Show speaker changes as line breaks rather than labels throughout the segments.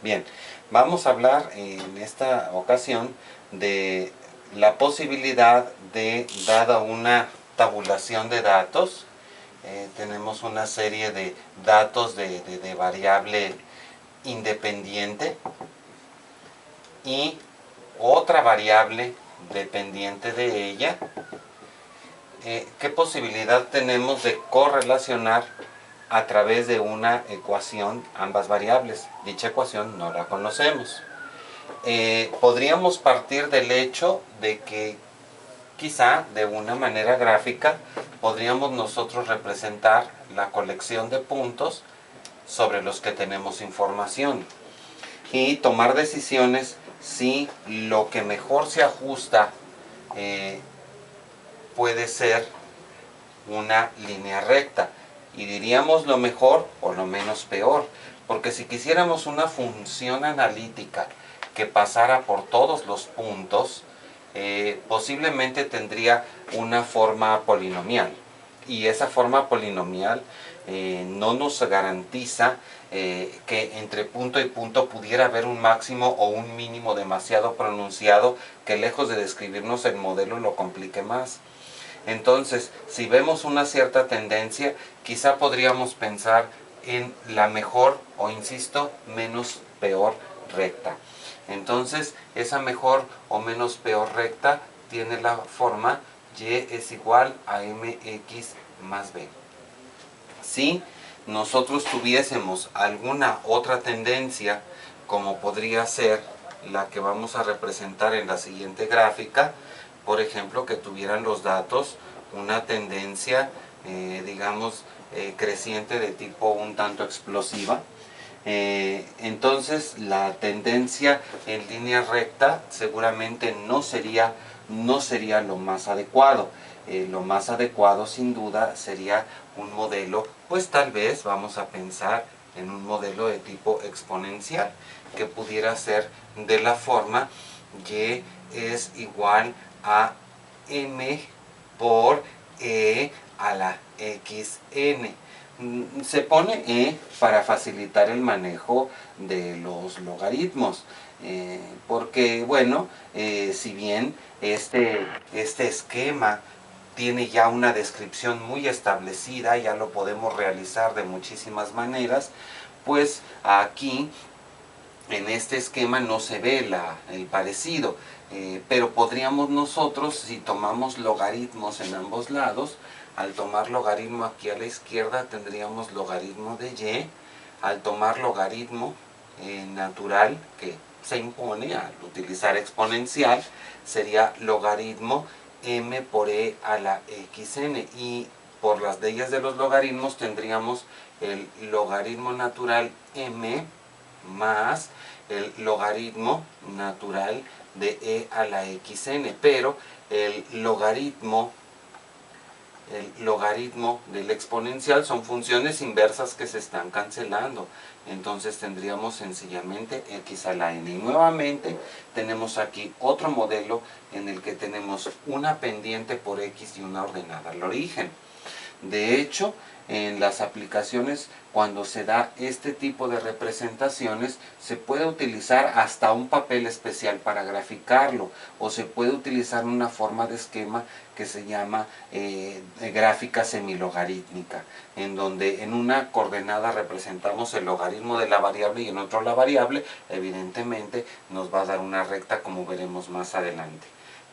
Bien, vamos a hablar en esta ocasión de la posibilidad de, dada una tabulación de datos, tenemos una serie de datos de variable independiente y otra variable dependiente de ella. ¿Qué posibilidad tenemos de correlacionar a través de una ecuación ambas variables? Dicha ecuación no la conocemos. Podríamos partir del hecho de que quizá de una manera gráfica podríamos nosotros representar la colección de puntos sobre los que tenemos información y tomar decisiones si lo que mejor se ajusta puede ser una línea recta, y diríamos lo mejor o lo menos peor, porque si quisiéramos una función analítica que pasara por todos los puntos, posiblemente tendría una forma polinomial, y esa forma polinomial no nos garantiza que entre punto y punto pudiera haber un máximo o un mínimo demasiado pronunciado que, lejos de describirnos el modelo, lo complique más. Entonces, si vemos una cierta tendencia, quizá podríamos pensar en la mejor o, insisto, menos peor recta. Entonces, esa mejor o menos peor recta tiene la forma y es igual a mx más b. Si nosotros tuviésemos alguna otra tendencia, como podría ser la que vamos a representar en la siguiente gráfica, por ejemplo, que tuvieran los datos una tendencia, digamos, creciente de tipo un tanto explosiva, entonces la tendencia en línea recta seguramente no sería lo más adecuado. Lo más adecuado, sin duda, sería un modelo, pues tal vez vamos a pensar en un modelo de tipo exponencial, que pudiera ser de la forma y es igual a m por e a la xn. Se pone e para facilitar el manejo de los logaritmos, porque bueno, si bien este esquema tiene ya una descripción muy establecida, ya lo podemos realizar de muchísimas maneras, pues aquí en este esquema no se ve el parecido, pero podríamos nosotros, si tomamos logaritmos en ambos lados, al tomar logaritmo aquí a la izquierda tendríamos logaritmo de y, al tomar logaritmo natural que se impone al utilizar exponencial, sería logaritmo m por e a la xn, y por las leyes de los logaritmos tendríamos el logaritmo natural m más el logaritmo natural de e a la xn, pero el logaritmo del exponencial son funciones inversas que se están cancelando, entonces tendríamos sencillamente x a la n. Y nuevamente tenemos aquí otro modelo en el que tenemos una pendiente por x y una ordenada al origen. De hecho, en las aplicaciones, cuando se da este tipo de representaciones, se puede utilizar hasta un papel especial para graficarlo, o se puede utilizar una forma de esquema que se llama gráfica semilogarítmica, en donde en una coordenada representamos el logaritmo de la variable y en otro la variable. Evidentemente nos va a dar una recta, como veremos más adelante.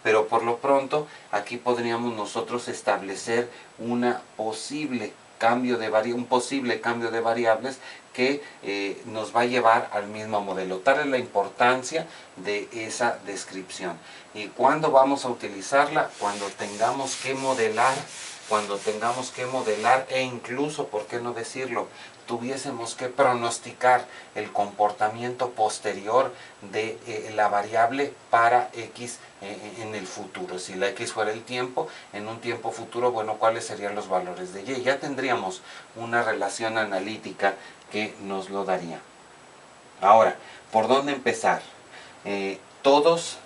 Pero por lo pronto aquí podríamos nosotros establecer un posible cambio de variables que nos va a llevar al mismo modelo. Tal es la importancia de esa descripción. ¿Y cuándo vamos a utilizarla? Cuando tengamos que modelar e incluso, ¿por qué no decirlo?, tuviésemos que pronosticar el comportamiento posterior de la variable para x en el futuro. Si la x fuera el tiempo, en un tiempo futuro, bueno, ¿cuáles serían los valores de y? Ya tendríamos una relación analítica que nos lo daría. Ahora, ¿por dónde empezar? Todos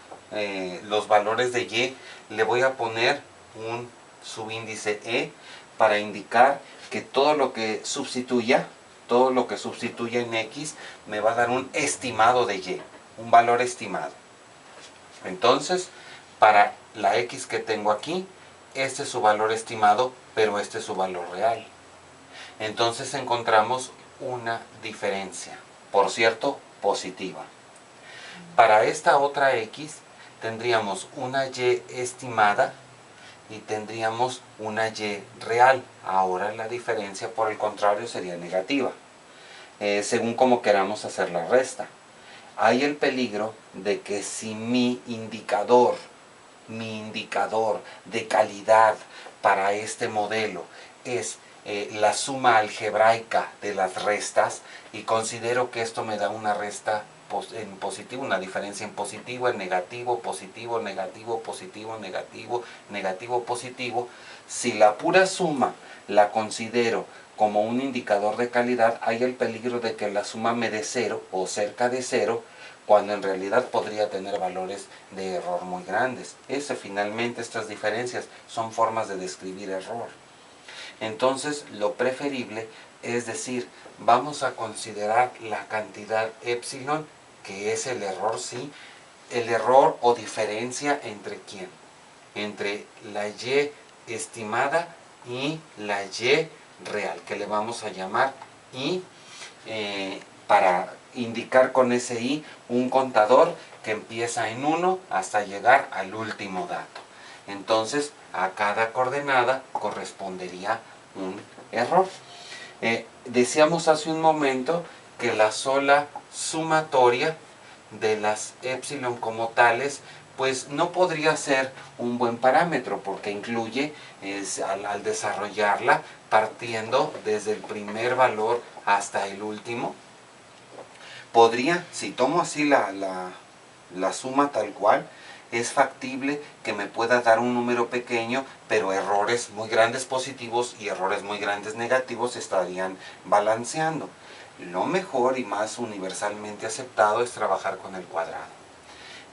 los valores de y le voy a poner un subíndice e para indicar que todo lo que sustituya todo lo que sustituya en X me va a dar un estimado de Y, un valor estimado. Entonces, para la X que tengo aquí, este es su valor estimado, pero este es su valor real. Entonces encontramos una diferencia, por cierto, positiva. Para esta otra X tendríamos una Y estimada y tendríamos una Y real. Ahora la diferencia, por el contrario, sería negativa, según como queramos hacer la resta. Hay el peligro de que si mi indicador de calidad para este modelo es la suma algebraica de las restas, y considero que esto me da una resta en positivo, una diferencia en positivo, en negativo, positivo, negativo, positivo, negativo, negativo, positivo. Si la pura suma la considero como un indicador de calidad, hay el peligro de que la suma me dé 0 o cerca de 0, cuando en realidad podría tener valores de error muy grandes. Finalmente, estas diferencias son formas de describir error. Entonces, lo preferible es decir, vamos a considerar la cantidad epsilon, que es el error, sí, el error o diferencia entre ¿quién? Entre la Y estimada y la Y real, que le vamos a llamar I, para indicar con ese I un contador que empieza en 1 hasta llegar al último dato. Entonces, a cada coordenada correspondería un error. Decíamos hace un momento que la sola sumatoria de las epsilon como tales, pues no podría ser un buen parámetro, porque incluye, al desarrollarla, partiendo desde el primer valor hasta el último, podría, si tomo así la suma tal cual, es factible que me pueda dar un número pequeño, pero errores muy grandes positivos y errores muy grandes negativos estarían balanceando. Lo mejor y más universalmente aceptado es trabajar con el cuadrado.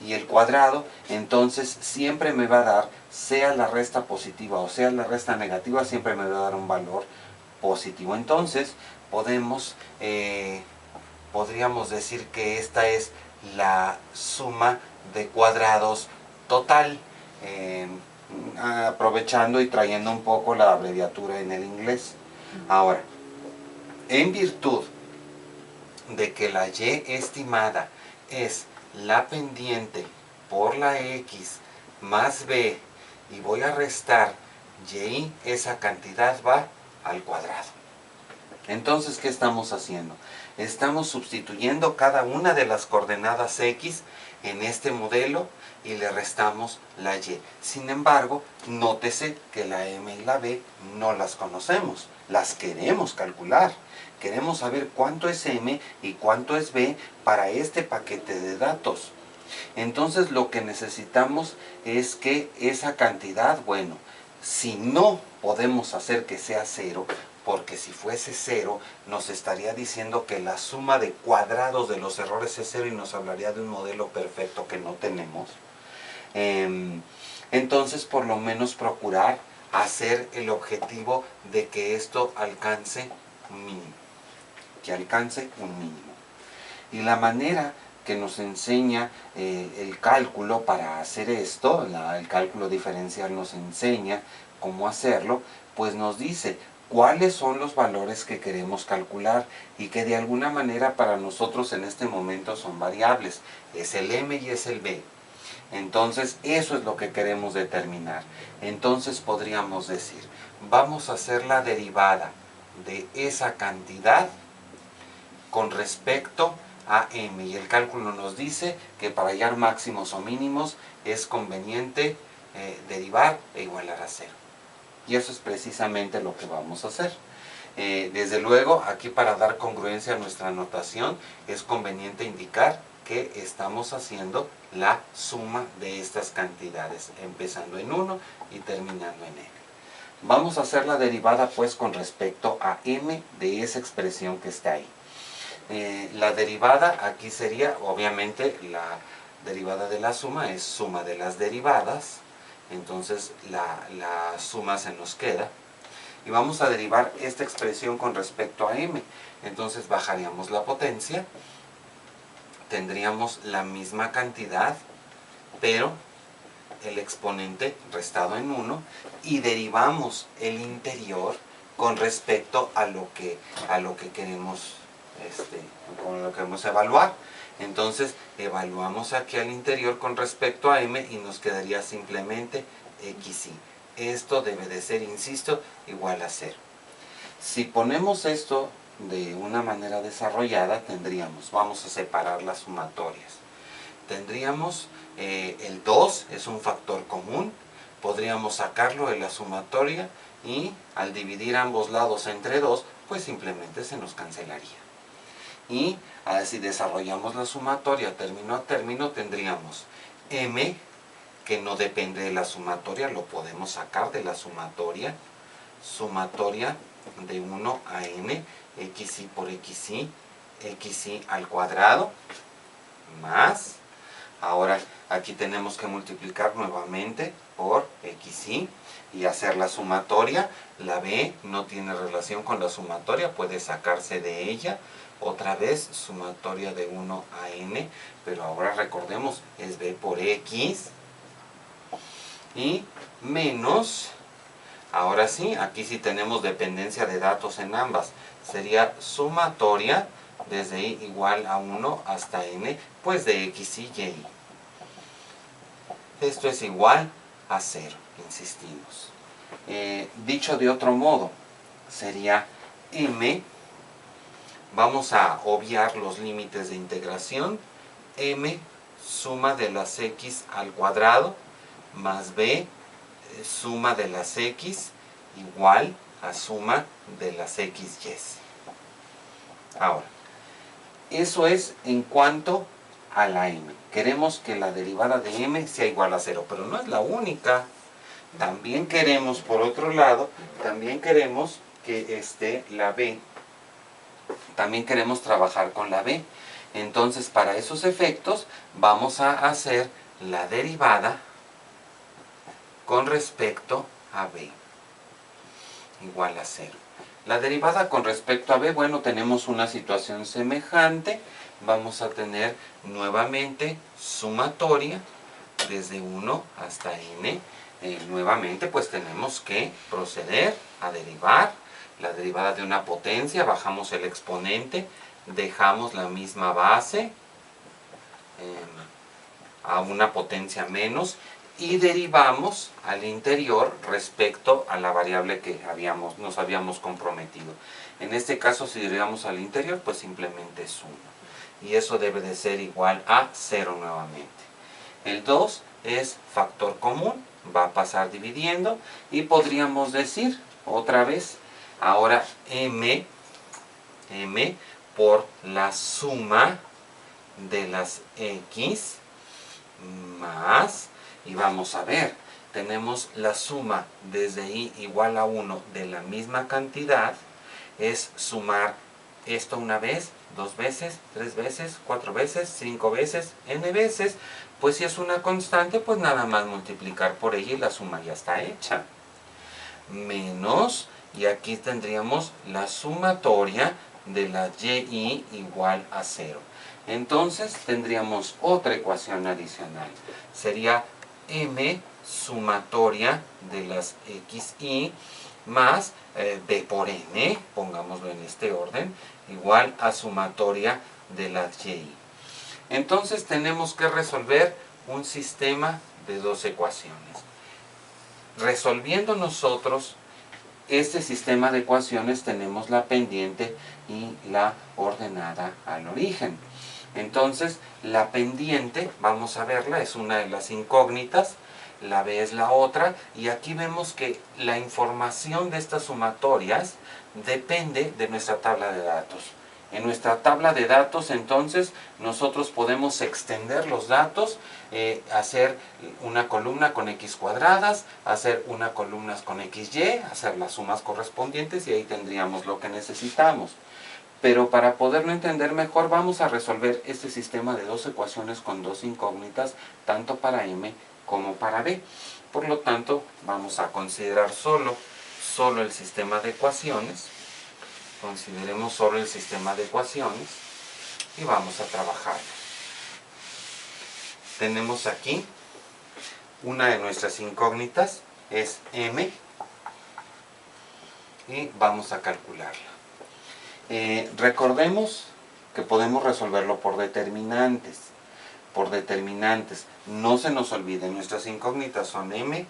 Y el cuadrado entonces siempre me va a dar, sea la resta positiva o sea la resta negativa, siempre me va a dar un valor positivo. Entonces podríamos decir que esta es la suma de cuadrados total, aprovechando y trayendo un poco la abreviatura en el inglés. Ahora, en virtud de que la Y estimada es la pendiente por la X más B, y voy a restar Y, esa cantidad va al cuadrado. Entonces, ¿qué estamos haciendo? Estamos sustituyendo cada una de las coordenadas X en este modelo y le restamos la Y. Sin embargo, nótese que la M y la B no las conocemos, las queremos calcular. Queremos saber cuánto es M y cuánto es B para este paquete de datos. Entonces, lo que necesitamos es que esa cantidad, bueno, si no podemos hacer que sea 0, porque si fuese 0 nos estaría diciendo que la suma de cuadrados de los errores es 0 y nos hablaría de un modelo perfecto que no tenemos. Entonces, por lo menos procurar hacer el objetivo de que esto alcance un mínimo, que alcance un mínimo. Y la manera que nos enseña el cálculo para hacer esto, el cálculo diferencial nos enseña cómo hacerlo, pues nos dice cuáles son los valores que queremos calcular y que de alguna manera para nosotros en este momento son variables. Es el M y es el B. Entonces, eso es lo que queremos determinar. Entonces podríamos decir, vamos a hacer la derivada de esa cantidad con respecto a M. Y el cálculo nos dice que para hallar máximos o mínimos es conveniente derivar e igualar a 0. Y eso es precisamente lo que vamos a hacer. Desde luego, aquí para dar congruencia a nuestra notación, es conveniente indicar que estamos haciendo la suma de estas cantidades, empezando en 1 y terminando en n. Vamos a hacer la derivada pues con respecto a m de esa expresión que está ahí. La derivada aquí sería, obviamente, la derivada de la suma es suma de las derivadas, entonces la suma se nos queda. y vamos a derivar esta expresión con respecto a m. Entonces bajaríamos la potencia, tendríamos la misma cantidad, pero el exponente restado en 1, y derivamos el interior con respecto a lo que queremos, con lo que queremos evaluar. Entonces evaluamos aquí al interior con respecto a m y nos quedaría simplemente xy. Esto debe de ser, insisto, igual a 0. Si ponemos esto de una manera desarrollada, tendríamos, vamos a separar las sumatorias. Tendríamos el 2 es un factor común, podríamos sacarlo de la sumatoria y al dividir ambos lados entre 2, pues simplemente se nos cancelaría. Y si desarrollamos la sumatoria término a término, tendríamos m, que no depende de la sumatoria, lo podemos sacar de la sumatoria de 1 a n, xy por xy, xy al cuadrado, más, ahora aquí tenemos que multiplicar nuevamente por xy y hacer la sumatoria. La b no tiene relación con la sumatoria, puede sacarse de ella. Otra vez sumatoria de 1 a n, pero ahora recordemos, es b por x, y menos, ahora sí, aquí sí tenemos dependencia de datos en ambas, sería sumatoria desde i igual a 1 hasta n, pues de x y y. Esto es igual a 0, insistimos. Dicho de otro modo, sería m, vamos a obviar los límites de integración, m suma de las x al cuadrado más b suma de las x igual a suma de las xy. Ahora, eso es en cuanto a la m. Queremos que la derivada de m sea igual a 0, pero no es la única. También queremos, por otro lado, también queremos que esté la b. También queremos trabajar con la b. Entonces, para esos efectos, vamos a hacer la derivada con respecto a b igual a 0. La derivada con respecto a b, bueno, tenemos una situación semejante. Vamos a tener nuevamente sumatoria desde 1 hasta n. Nuevamente, pues tenemos que proceder a derivar la derivada de una potencia. Bajamos el exponente, dejamos la misma base a una potencia menos y derivamos al interior respecto a la variable que nos habíamos comprometido. En este caso, si derivamos al interior, pues simplemente es 1. Y eso debe de ser igual a 0 nuevamente. El 2 es factor común, va a pasar dividiendo y podríamos decir otra vez, ahora m por la suma de las x más, y vamos a ver, tenemos la suma desde i igual a 1 de la misma cantidad, es sumar esto una vez, 2 veces, 3 veces, 4 veces, 5 veces, n veces. Pues si es una constante, pues nada más multiplicar por ella y la suma ya está hecha. Menos, y aquí tendríamos la sumatoria de la y igual a 0. Entonces tendríamos otra ecuación adicional. Sería m sumatoria de las xy más b por n, pongámoslo en este orden, igual a sumatoria de las y. Entonces tenemos que resolver un sistema de dos ecuaciones. Resolviendo nosotros este sistema de ecuaciones, tenemos la pendiente y la ordenada al origen. Entonces, la pendiente, vamos a verla, es una de las incógnitas, la b es la otra, y aquí vemos que la información de estas sumatorias depende de nuestra tabla de datos. En nuestra tabla de datos, entonces, nosotros podemos extender los datos, hacer una columna con x cuadradas, hacer una columna con xy, hacer las sumas correspondientes y ahí tendríamos lo que necesitamos. Pero para poderlo entender mejor, vamos a resolver este sistema de dos ecuaciones con dos incógnitas, tanto para m como para b. Por lo tanto, vamos a considerar solo solo el sistema de ecuaciones. Consideremos solo el sistema de ecuaciones y vamos a trabajar. Tenemos aquí una de nuestras incógnitas, es m, y vamos a calcularla. Recordemos que podemos resolverlo por determinantes. No se nos olvide, nuestras incógnitas son m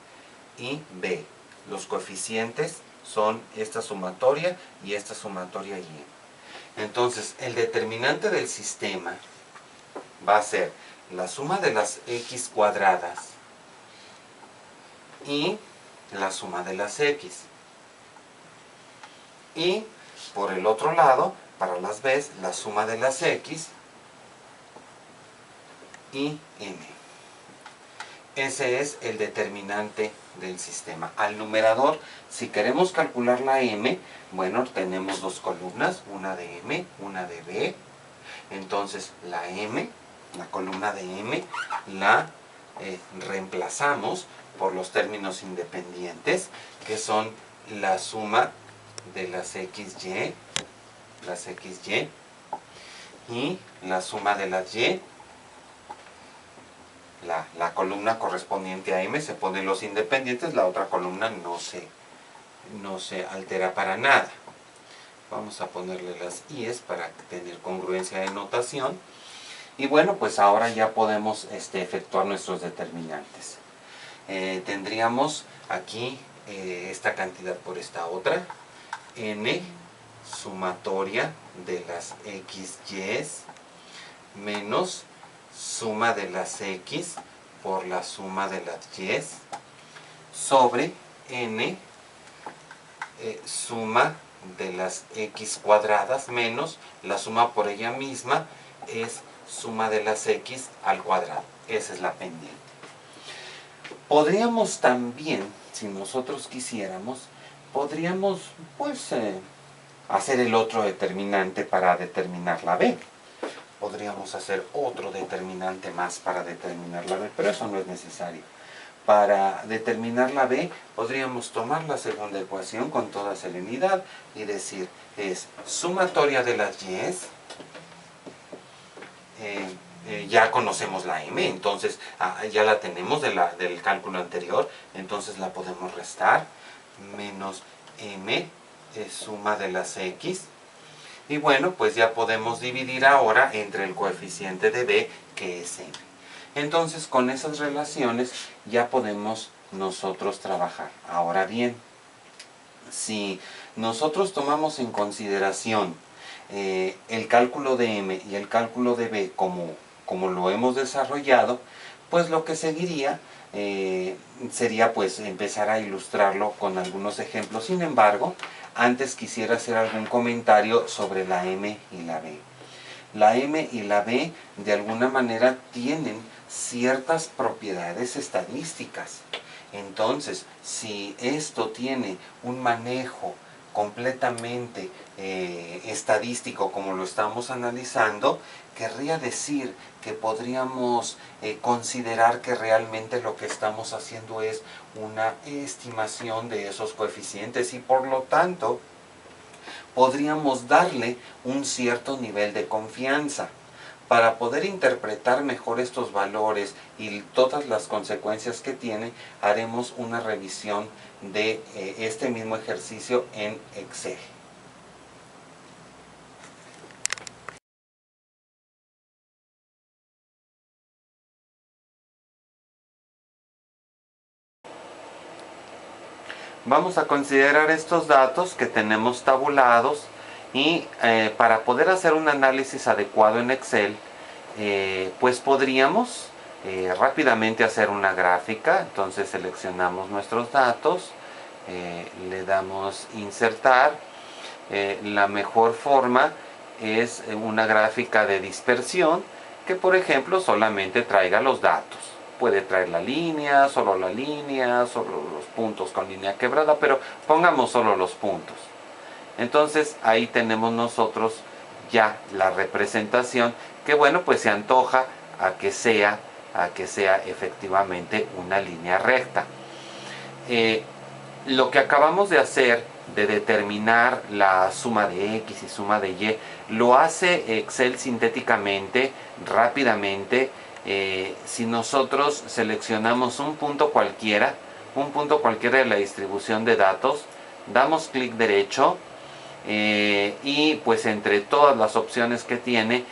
y b. Los coeficientes son esta sumatoria y esta sumatoria y n. Entonces, el determinante del sistema va a ser la suma de las x cuadradas y la suma de las x. Y por el otro lado, para las b, la suma de las x y m. Ese es el determinante del sistema. Al numerador, si queremos calcular la m, bueno, tenemos dos columnas, una de m, una de b. Entonces, la m, la columna de m, la reemplazamos por los términos independientes, que son la suma de las xy, y la suma de las y. La columna correspondiente a m se ponen los independientes, la otra columna no se altera para nada. Vamos a ponerle las i's para tener congruencia de notación. Y bueno, pues ahora ya podemos efectuar nuestros determinantes. Tendríamos aquí esta cantidad por esta otra, n sumatoria de las xy's menos suma de las x por la suma de las y's sobre n suma de las x cuadradas menos la suma por ella misma es suma de las x al cuadrado. Esa es la pendiente. Podríamos también, si nosotros quisiéramos, podríamos pues hacer el otro determinante para determinar la b. Podríamos hacer otro determinante más para determinar la b, pero eso no es necesario. Para determinar la b, podríamos tomar la segunda ecuación con toda serenidad y decir, es sumatoria de las y's, ya conocemos la m, entonces ya la tenemos del cálculo anterior, entonces la podemos restar, menos m es suma de las x. Y bueno, pues ya podemos dividir ahora entre el coeficiente de b, que es m. Entonces, con esas relaciones ya podemos nosotros trabajar. Ahora bien, si nosotros tomamos en consideración el cálculo de m y el cálculo de b como lo hemos desarrollado, pues lo que seguiría sería pues empezar a ilustrarlo con algunos ejemplos. Sin embargo, antes quisiera hacer algún comentario sobre la m y la b. La m y la b de alguna manera tienen ciertas propiedades estadísticas. Entonces, si esto tiene un manejo completamente estadístico como lo estamos analizando, querría decir que podríamos considerar que realmente lo que estamos haciendo es una estimación de esos coeficientes y por lo tanto podríamos darle un cierto nivel de confianza. Para poder interpretar mejor estos valores y todas las consecuencias que tiene, haremos una revisión de este mismo ejercicio en Excel. Vamos a considerar estos datos que tenemos tabulados y para poder hacer un análisis adecuado en Excel, pues podríamos rápidamente hacer una gráfica. Entonces seleccionamos nuestros datos, le damos insertar. La mejor forma es una gráfica de dispersión que, por ejemplo, solamente traiga los datos. Puede traer la línea, solo los puntos con línea quebrada, pero pongamos solo los puntos. Entonces ahí tenemos nosotros ya la representación que, bueno, pues se antoja a que sea efectivamente una línea recta. lo que acabamos de hacer, de determinar la suma de x y suma de y, lo hace Excel sintéticamente, rápidamente. Si nosotros seleccionamos un punto cualquiera de la distribución de datos, damos clic derecho y pues entre todas las opciones que tiene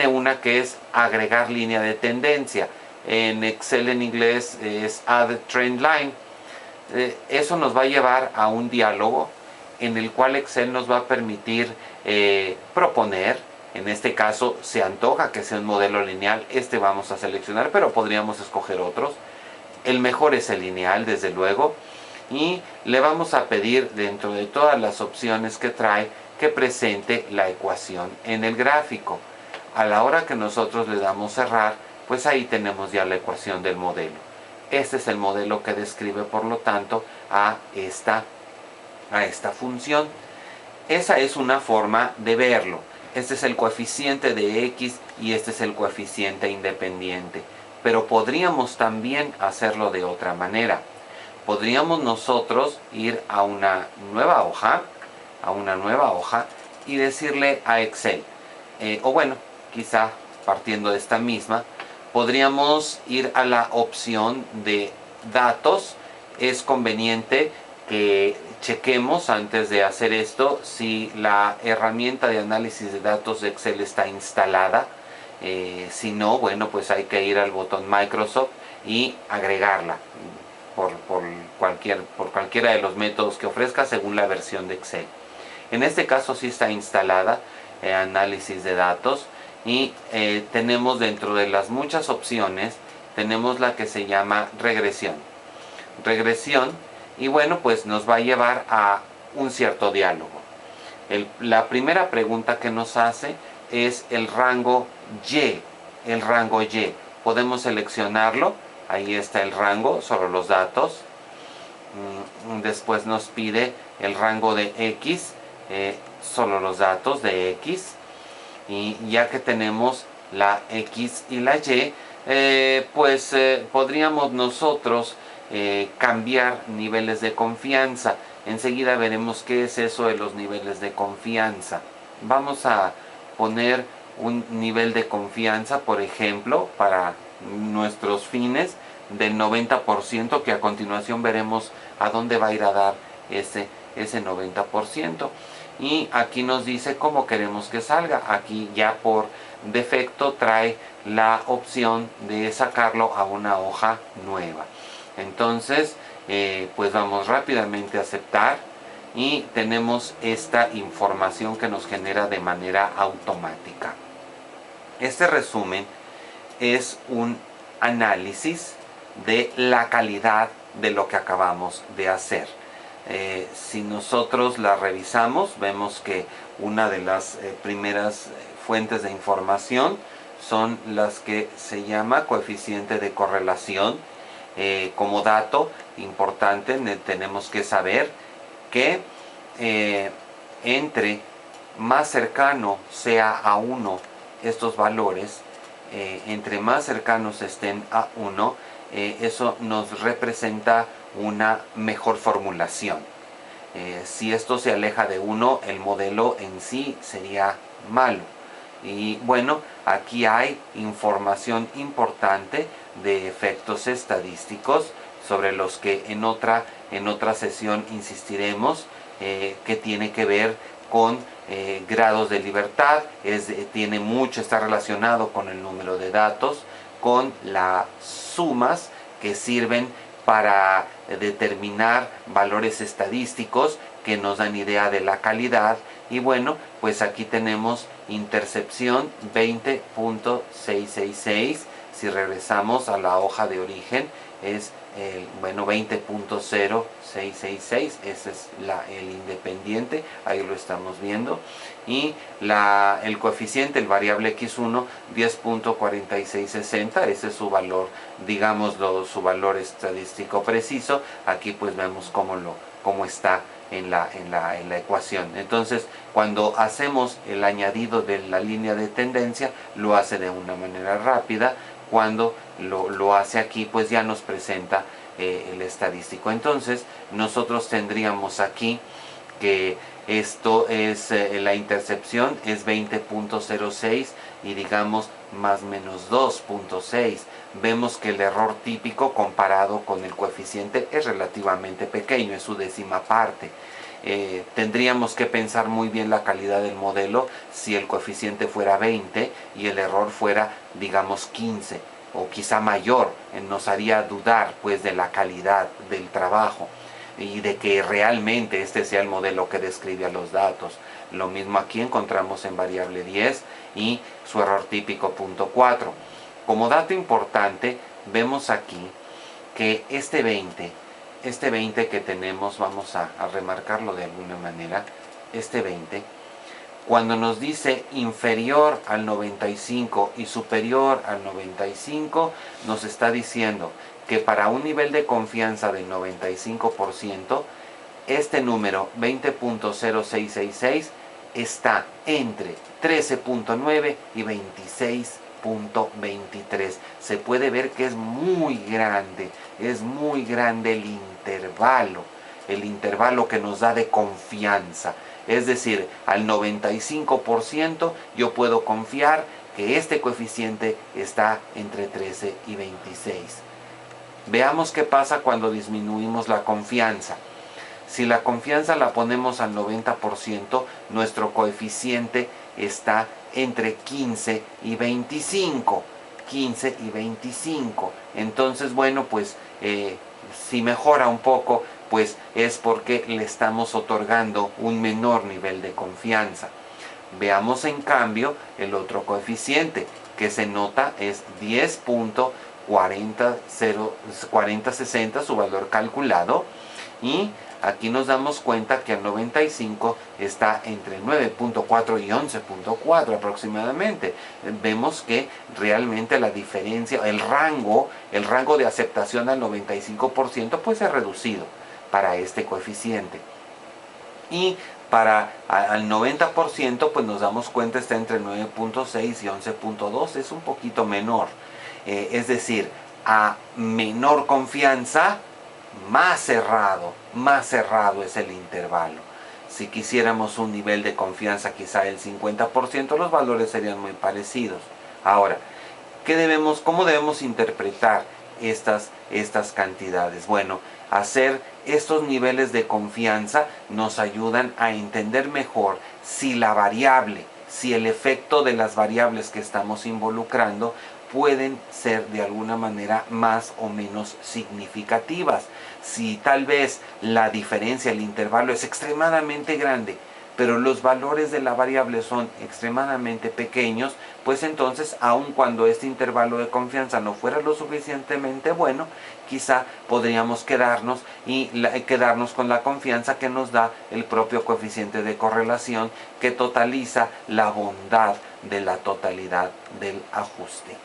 una que es agregar línea de tendencia. En Excel en inglés es Add Trend Line. Eso nos va a llevar a un diálogo en el cual Excel nos va a permitir proponer. En este caso se antoja que sea un modelo lineal, vamos a seleccionar, pero podríamos escoger otros. El mejor es el lineal, desde luego, y le vamos a pedir, dentro de todas las opciones que trae, que presente la ecuación en el gráfico. A la hora que nosotros le damos cerrar, pues ahí tenemos ya la ecuación del modelo. Este es el modelo que describe, por lo tanto, a esta función. Esa es una forma de verlo. Este es el coeficiente de x y este es el coeficiente independiente. Pero podríamos también hacerlo de otra manera. Podríamos nosotros ir a una nueva hoja, y decirle a Excel, o bueno, quizá partiendo de esta misma, podríamos ir a la opción de datos. Es conveniente que chequemos antes de hacer esto si la herramienta de análisis de datos de Excel está instalada. Si no, bueno, pues hay que ir al botón Microsoft y agregarla por cualquiera de los métodos que ofrezca según la versión de Excel. En este caso sí está instalada análisis de datos, y tenemos, dentro de las muchas opciones, tenemos la que se llama regresión. Y bueno, pues nos va a llevar a un cierto diálogo. La primera pregunta que nos hace es el rango Y. Podemos seleccionarlo. Ahí está el rango sobre los datos. Después nos pide el rango de X, solo los datos de X. Y ya que tenemos la X y la Y, podríamos nosotros cambiar niveles de confianza. Enseguida veremos qué es eso de los niveles de confianza. Vamos a poner un nivel de confianza, por ejemplo, para nuestros fines, del 90%, que a continuación veremos a dónde va a ir a dar ese 90%. Y aquí nos dice cómo queremos que salga. Aquí ya por defecto trae la opción de sacarlo a una hoja nueva. Entonces, pues vamos rápidamente a aceptar y tenemos esta información que nos genera de manera automática. Este resumen es un análisis de la calidad de lo que acabamos de hacer. Si nosotros la revisamos, vemos que una de las primeras fuentes de información son las que se llama coeficiente de correlación. Como dato importante, tenemos que saber que entre más cercano sea a 1 estos valores, entre más cercanos estén a 1, eso nos representa una mejor formulación. Si esto se aleja de 1, el modelo en sí sería malo. Y bueno, aquí hay información importante de efectos estadísticos sobre los que en otra sesión insistiremos, que tiene que ver con grados de libertad, está relacionado con el número de datos, con las sumas que sirven para determinar valores estadísticos que nos dan idea de la calidad. Y bueno, pues aquí tenemos intercepción 20.666. Si regresamos a la hoja de origen, es 20.0666. Ese es el independiente, ahí lo estamos viendo. Y el coeficiente, el variable x1, 10.4660. Ese es su valor, digámoslo, su valor estadístico preciso. Aquí pues vemos cómo está en la ecuación. Entonces, cuando hacemos el añadido de la línea de tendencia, lo hace de una manera rápida. Cuando lo hace aquí, pues ya nos presenta el estadístico. Entonces nosotros tendríamos aquí que esto es la intercepción es 20.06 y digamos más menos 2.6. Vemos que el error típico comparado con el coeficiente es relativamente pequeño, es su décima parte. Tendríamos que pensar muy bien la calidad del modelo si el coeficiente fuera 20 y el error fuera, digamos, 15 o quizá mayor. Nos haría dudar pues de la calidad del trabajo y de que realmente este sea el modelo que describe a los datos. Lo mismo aquí encontramos en variable 10 y su error típico 0.4. Como dato importante, vemos aquí que este 20 que tenemos, vamos a remarcarlo de alguna manera, este 20, cuando nos dice inferior al 95 y superior al 95, nos está diciendo que para un nivel de confianza del 95%, este número 20.0666 está entre 13.9 y 26.23. Se puede ver que es muy grande el intervalo que nos da de confianza. Es decir, al 95% yo puedo confiar que este coeficiente está entre 13 y 26. Veamos qué pasa cuando disminuimos la confianza. Si la confianza la ponemos al 90%, nuestro coeficiente está entre 15 y 25. 15 y 25. Entonces, bueno, pues si mejora un poco, pues es porque le estamos otorgando un menor nivel de confianza. Veamos en cambio el otro coeficiente que se nota es 10.4060, su valor calculado, y aquí nos damos cuenta que el 95 está entre 9.4 y 11.4 aproximadamente. Vemos que realmente la diferencia, el rango de aceptación al 95% pues es reducido para este coeficiente. Y para al 90% pues nos damos cuenta está entre 9.6 y 11.2, es un poquito menor. Es decir, a menor confianza, más cerrado es el intervalo. Si quisiéramos un nivel de confianza quizá del 50%, los valores serían muy parecidos. Ahora, ¿cómo debemos interpretar estas cantidades? Bueno, hacer estos niveles de confianza nos ayudan a entender mejor si el efecto de las variables que estamos involucrando pueden ser de alguna manera más o menos significativas. Si tal vez la diferencia, el intervalo es extremadamente grande, pero los valores de la variable son extremadamente pequeños, pues entonces, aun cuando este intervalo de confianza no fuera lo suficientemente bueno, quizá podríamos quedarnos con la confianza que nos da el propio coeficiente de correlación que totaliza la bondad de la totalidad del ajuste.